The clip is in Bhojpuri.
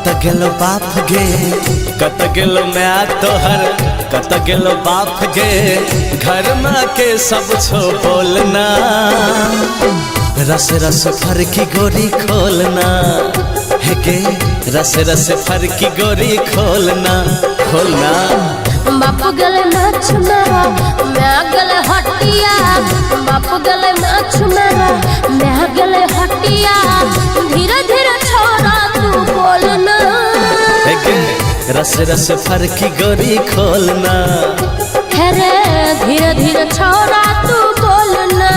कत गेलो बाप गे कत गेलो मैं तोहर कत गेलो बाप गे घर में के सब छो बोलना रस रस फर की गोरी खोलना है गे रस रस फर की गोरी खोलना खोलना। बाप गले नाच मेरा मैं गले हटिया बाप गले नाच मेरा मैं गले हटिया धीरे धीरे छोरा तू बोलना रस रस फर की गोरी खोलना है रे धीरे धीरे छोरा तू बोलना।